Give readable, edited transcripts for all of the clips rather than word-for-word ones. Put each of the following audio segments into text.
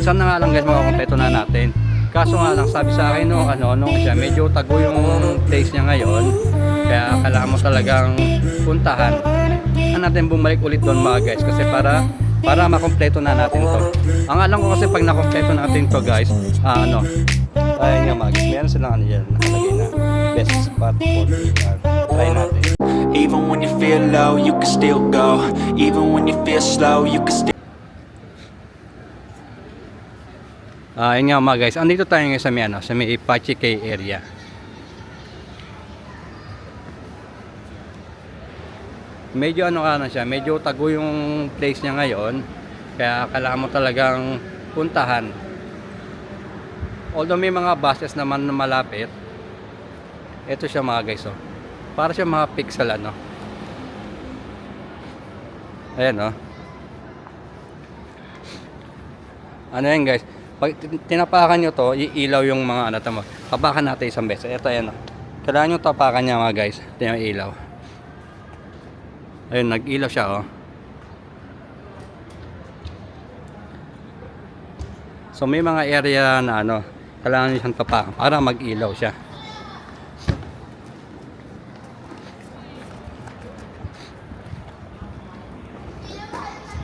Isa na nga lang guys, makakompleto na natin. Kaso nga lang, sabi sa akin nung siya, medyo tago yung place niya ngayon. Kaya kailangan mo talagang puntahan. Natin bumalik ulit doon mga guys, kasi para makompleto na natin to. Ang alam ko kasi pag nakompleto natin to guys, ayun nga mga guys, meron silang dyan nakalagay na best spot for VR. Try natin. Even when you feel low, you can still go. Even when you feel slow, you can still. Ayun nga mga guys, andito tayo ngayon sa may Apache Cay area. Medyo siya, medyo tago yung place niya ngayon. Kaya kailangan mo talagang puntahan. Although may mga buses naman na malapit. Ito siya mga guys, oh. Para siya mga pixel Ayan Ano yan guys? Pag tinapakan nyo to, iilaw yung mga tama. Tapakan natin isang beses. Ito ayan Kailangan nyo tapakan niya mga guys. Ito yung ilaw. Ayun, nag-ilaw siya So may mga area na kailangan nyo siyang tapakan para mag-ilaw siya.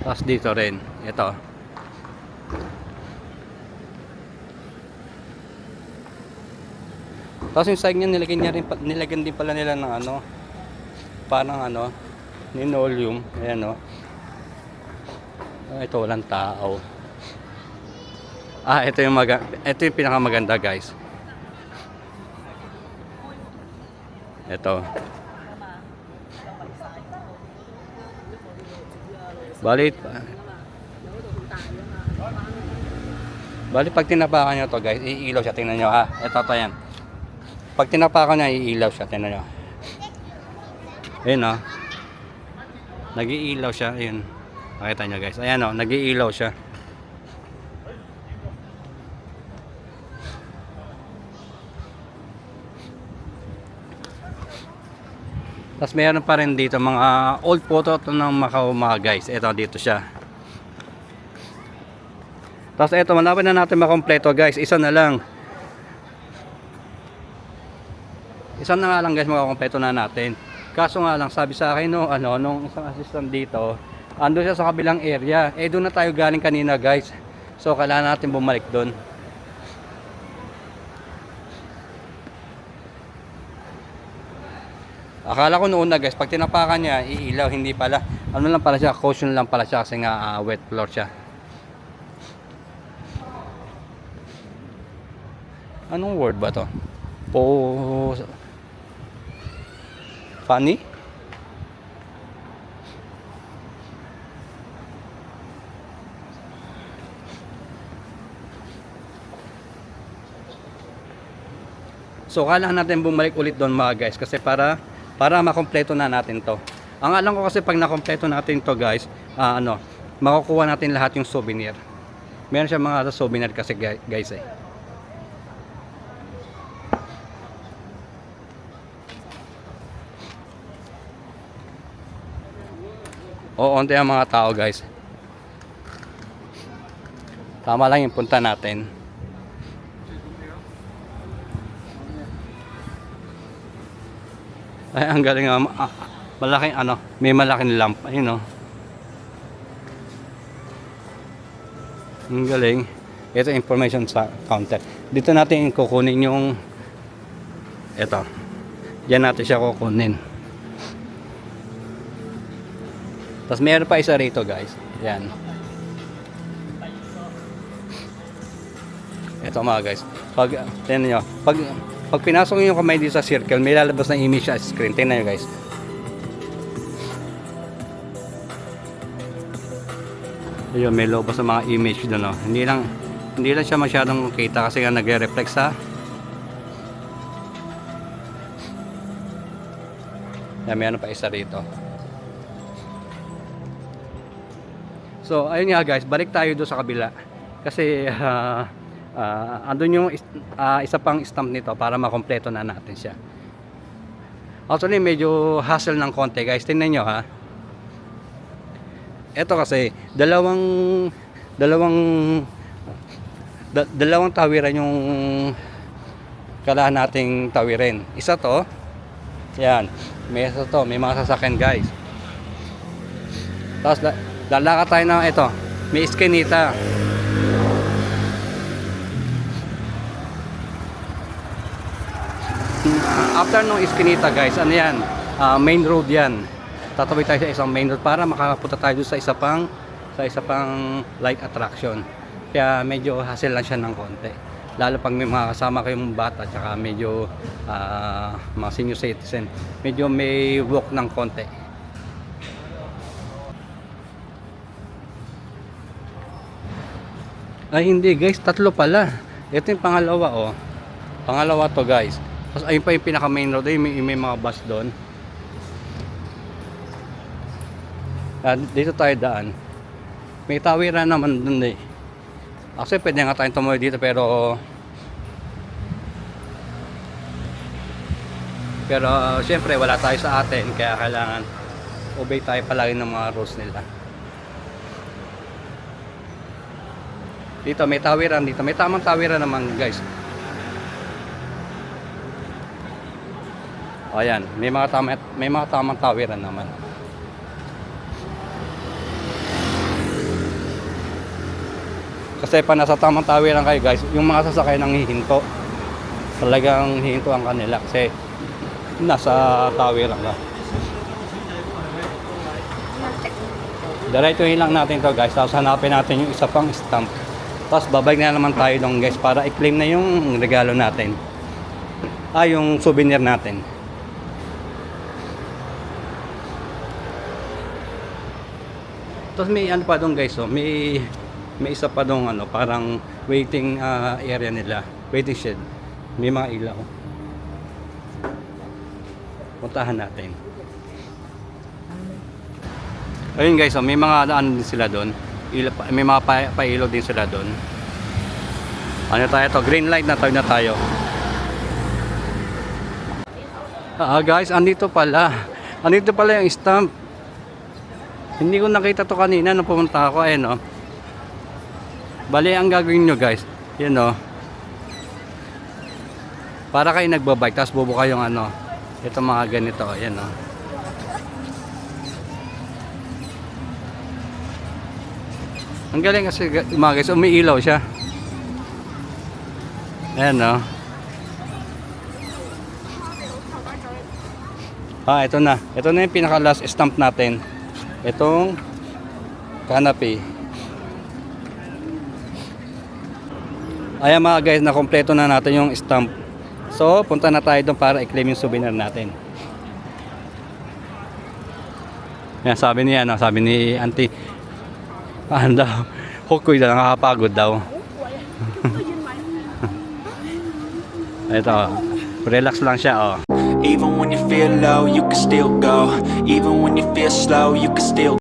Tapos dito rin, ito. Tapos yung side niya nilagyan din pala nila ng parang linoleum. Ayan ito walang tao. Ito yung pinakamaganda guys. Ito. Bali pag tinapakan nyo to guys, iilaw siya. Tingnan nyo Ito yan. Pag tinapakan niya, iilaw siya. Tingnan nyo. Ayun nag-iilaw siya. Ayun. Makita nyo guys. Ayan nag-iilaw siya. Tapos mayroon pa rin dito mga old photo ng Macau mga guys. Ito dito siya. Tapos ito, malapit na natin makompleto guys. Isa na lang. Isa na nga lang guys, makakompleto na natin. Kaso nga lang, sabi sa akin nung isang assistant dito, ando siya sa kabilang area. Doon na tayo galing kanina guys. So kailangan natin bumalik doon. Akala ko noon na guys, pag tinapakan niya, iilaw. Hindi pala. Lang pala siya, caution lang pala siya kasi nga wet floor siya. Anong word ba to? Funny? So kailangan natin bumalik ulit doon mga guys, kasi para makompleto na natin to. Ang alam ko kasi pag nakompleto natin to guys, makukuha natin lahat yung souvenir. Meron siya mga souvenir kasi guys onti ang mga tao guys. Tama lang yung punta natin. Ay, ang galing malaking may malaking lamp. Ayun Ang galing. Ito information sa counter. Dito natin kukunin yung Diyan natin siya kukunin. Tapos meron pa isa rito guys. Yan. Ito mga guys. Tingnan nyo. Pag pinasok nyo yung kamay dito sa circle, may lalabas na image sa screen. Tingnan nyo guys. Ayun, may lobas sa mga image doon. Hindi lang siya masyadong kita kasi nga nagre-reflect sa. Yan, meron pa isa rito. So ayun nga guys, balik tayo doon sa kabila. Kasi andun yung isa pang stamp nito para makompleto na natin siya. Actually medyo hassle ng konti guys. Tingnan nyo Ito kasi dalawang Dalawang tawiran yung kailangan nating tawirin. Isa to, yan, may isa to, may mga sasakyan guys. Tapos lalakad tayo na ito, may iskinita. After nung iskinita guys, ano yan, main road yan. Tatawid tayo sa isang main road para makapunta tayo sa isa pang light attraction. Kaya medyo hassle lang siya ng konti. Lalo pag may mga kasama kayong bata tsaka medyo mga senior citizen, medyo may walk ng konti. Ay hindi guys, tatlo pala. Ito yung pangalawa oh. Pangalawa to guys. Tapos ayun pa yung pinaka main road, ay may mga bus doon. Dito tayo daan. May tawiran naman doon eh. Actually pwede nga tayong tumuloy dito pero syempre wala tayo sa atin kaya kailangan obey tayo palagi ng mga rules nila. Dito may tawiran, dito may tamang tawiran naman guys. O ayan, may mga tamang tawiran naman. Kasi pa nasa tamang tawiran kayo guys, yung mga sasakyan nang hihinto. Talagang hihinto ang kanila kasi nasa tawiran ka. Diretsuhin lang natin to guys, tapos hanapin natin yung isa pang stamp. Tapos babalik na naman tayo doon guys para i-claim na yung regalo natin. Yung souvenir natin. Tapos may ano pa doon guys, oh, may isa pa doon ano, parang waiting area nila, waiting shed. May mga ilaw. Puntahan natin. Ayun guys, oh, may mga ano din sila doon. May mga pailaw din sila doon. Ano tayo to? Green light na tayo. Guys, andito pala. Andito pala yung stamp. Hindi ko nakita to kanina nung pumunta ako. Ayan o. Bali, ang gagawin nyo guys. Yan o. Para kayo nagbabike, tapos bubuka yung ano. Ito mga ganito. Ayan o. Ang galing kasi mga guys, umiilaw siya. Ayan o. Ito na. Ito na yung pinaka last stamp natin. Itong canopy. Ayan mga guys, na kompleto na natin yung stamp. So, punta na tayo doon para i-claim yung souvenir natin. Yan, sabi ni auntie, ano daw, hukoy daw, nakakapagod daw. Ito, relax lang siya oh. Even when you feel low, you can still go. Even when you feel slow, you can still